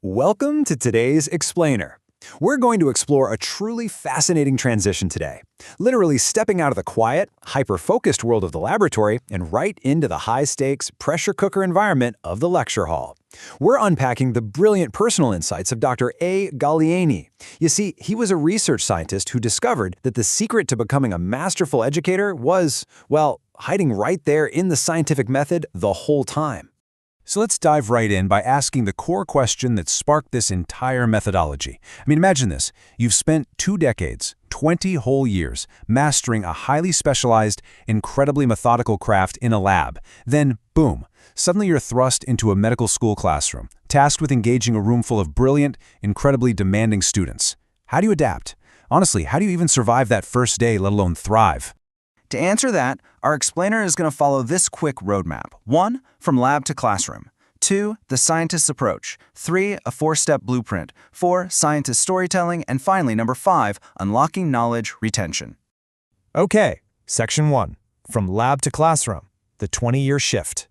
Welcome to today's Explainer. We're going to explore a truly fascinating transition today, literally stepping out of the quiet, hyper-focused world of the laboratory and right into the high-stakes, pressure cooker environment of the lecture hall. We're unpacking the brilliant personal insights of Dr. Ghalayini. You see, he was a research scientist who discovered that the secret to becoming a masterful educator was, well, hiding right there in the scientific method the whole time. So let's dive right in by asking the core question that sparked this entire methodology. Imagine this. You've spent 2 decades, 20 whole years, mastering a highly specialized, incredibly methodical craft in a lab. Then, boom, suddenly you're thrust into a medical school classroom, tasked with engaging a room full of brilliant, incredibly demanding students. How do you adapt? Honestly, how do you even survive that first day, let alone thrive? To answer that, our explainer is going to follow this quick roadmap. 1. From lab to classroom. 2. The scientist's approach. 3. A 4-step blueprint. 4. Scientist storytelling. And finally, number 5. Unlocking knowledge retention. Okay, Section 1. From lab to classroom. The 20-year shift.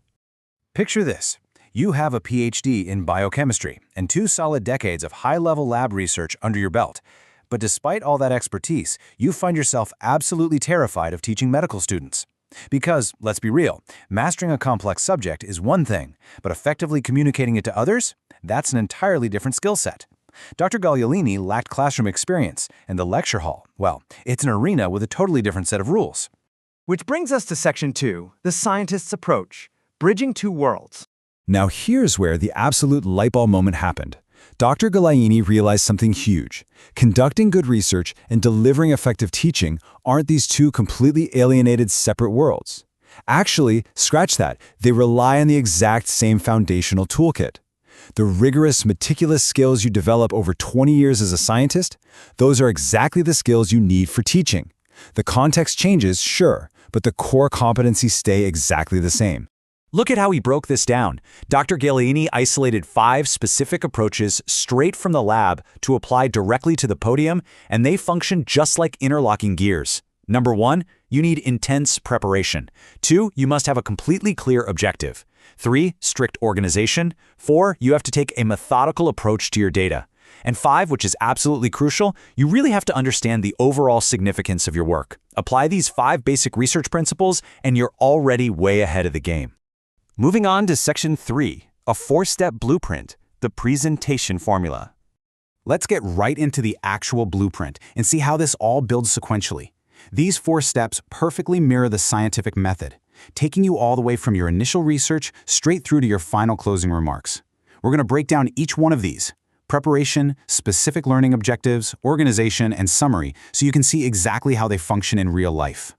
Picture this. You have a PhD in biochemistry and 2 solid decades of high-level lab research under your belt. But despite all that expertise, you find yourself absolutely terrified of teaching medical students. Because, let's be real, mastering a complex subject is one thing, but effectively communicating it to others? That's an entirely different skill set. Dr. Ghalayini lacked classroom experience, and the lecture hall, well, it's an arena with a totally different set of rules. Which brings us to Section 2, the scientist's approach, bridging 2 worlds. Now here's where the absolute lightbulb moment happened. Dr. Ghalayini realized something huge. Conducting good research and delivering effective teaching aren't these 2 completely alienated separate worlds. Actually, scratch that, they rely on the exact same foundational toolkit. The rigorous, meticulous skills you develop over 20 years as a scientist, those are exactly the skills you need for teaching. The context changes, sure, but the core competencies stay exactly the same. Look at how he broke this down. Dr. Ghalayini isolated 5 specific approaches straight from the lab to apply directly to the podium, and they function just like interlocking gears. Number 1, you need intense preparation. 2, you must have a completely clear objective. 3, strict organization. 4, you have to take a methodical approach to your data. And 5, which is absolutely crucial, you really have to understand the overall significance of your work. Apply these 5 basic research principles, and you're already way ahead of the game. Moving on to Section 3, a 4-step blueprint, the presentation formula. Let's get right into the actual blueprint and see how this all builds sequentially. These 4 steps perfectly mirror the scientific method, taking you all the way from your initial research straight through to your final closing remarks. We're going to break down each one of these: preparation, specific learning objectives, organization, and summary, so you can see exactly how they function in real life.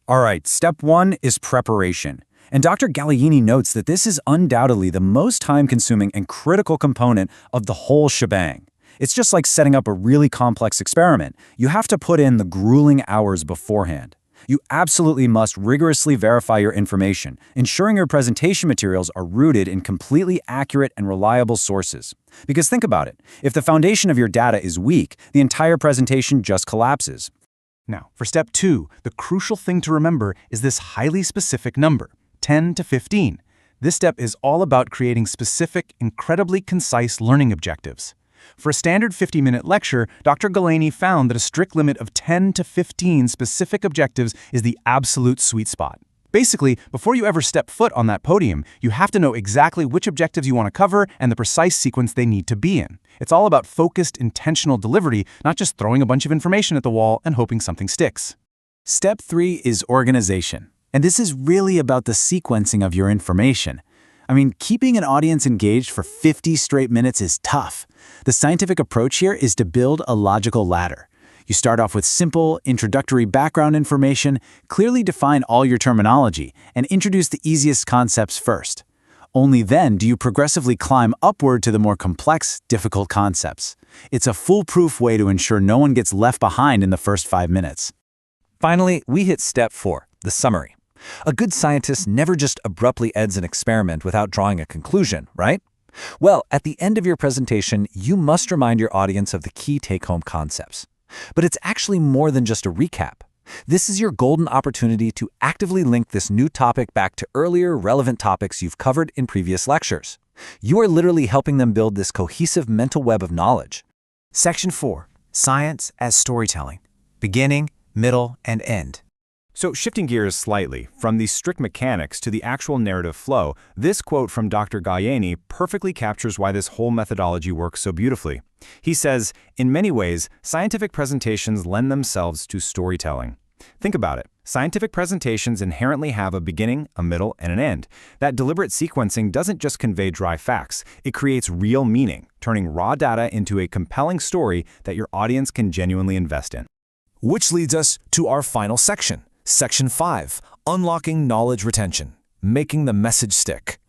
All right, step 1 is preparation. And Dr. Ghalayini notes that this is undoubtedly the most time-consuming and critical component of the whole shebang. It's just like setting up a really complex experiment. You have to put in the grueling hours beforehand. You absolutely must rigorously verify your information, ensuring your presentation materials are rooted in completely accurate and reliable sources. Because think about it, if the foundation of your data is weak, the entire presentation just collapses. Now, for Step 2, the crucial thing to remember is this highly specific number, 10 to 15. This step is all about creating specific, incredibly concise learning objectives. For a standard 50-minute lecture, Dr. Ghalayini found that a strict limit of 10 to 15 specific objectives is the absolute sweet spot. Basically, before you ever step foot on that podium, you have to know exactly which objectives you want to cover and the precise sequence they need to be in. It's all about focused, intentional delivery, not just throwing a bunch of information at the wall and hoping something sticks. Step 3 is organization. And this is really about the sequencing of your information. Keeping an audience engaged for 50 straight minutes is tough. The scientific approach here is to build a logical ladder. You start off with simple, introductory background information, clearly define all your terminology, and introduce the easiest concepts first. Only then do you progressively climb upward to the more complex, difficult concepts. It's a foolproof way to ensure no one gets left behind in the first 5 minutes. Finally, we hit Step 4, the summary. A good scientist never just abruptly ends an experiment without drawing a conclusion, right? Well, at the end of your presentation, you must remind your audience of the key take-home concepts. But it's actually more than just a recap. This is your golden opportunity to actively link this new topic back to earlier relevant topics you've covered in previous lectures. You are literally helping them build this cohesive mental web of knowledge. Section 4. Science as storytelling. Beginning, middle, and end. So shifting gears slightly, from the strict mechanics to the actual narrative flow, this quote from Dr. Ghalayini perfectly captures why this whole methodology works so beautifully. He says, in many ways, scientific presentations lend themselves to storytelling. Think about it. Scientific presentations inherently have a beginning, a middle, and an end. That deliberate sequencing doesn't just convey dry facts, it creates real meaning, turning raw data into a compelling story that your audience can genuinely invest in. Which leads us to our final section. Section 5, Unlocking Knowledge Retention, Making the Message Stick.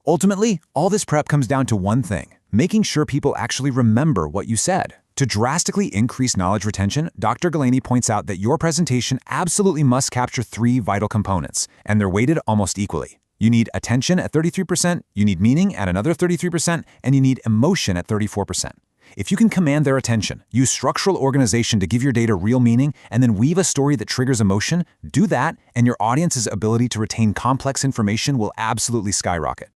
Ultimately, all this prep comes down to one thing: making sure people actually remember what you said. To drastically increase knowledge retention, Dr. Ghalayini points out that your presentation absolutely must capture 3 vital components, and they're weighted almost equally. You need attention at 33%, you need meaning at another 33%, and you need emotion at 34%. If you can command their attention, use structural organization to give your data real meaning, and then weave a story that triggers emotion, do that, and your audience's ability to retain complex information will absolutely skyrocket.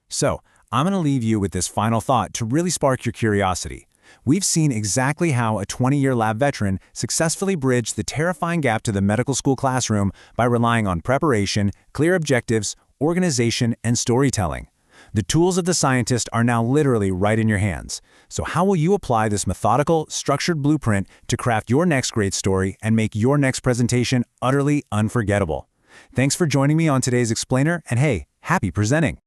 So, I'm going to leave you with this final thought to really spark your curiosity. We've seen exactly how a 20-year lab veteran successfully bridged the terrifying gap to the medical school classroom by relying on preparation, clear objectives, organization, and storytelling. The tools of the scientist are now literally right in your hands. So how will you apply this methodical, structured blueprint to craft your next great story and make your next presentation utterly unforgettable? Thanks for joining me on today's Explainer, and hey, happy presenting!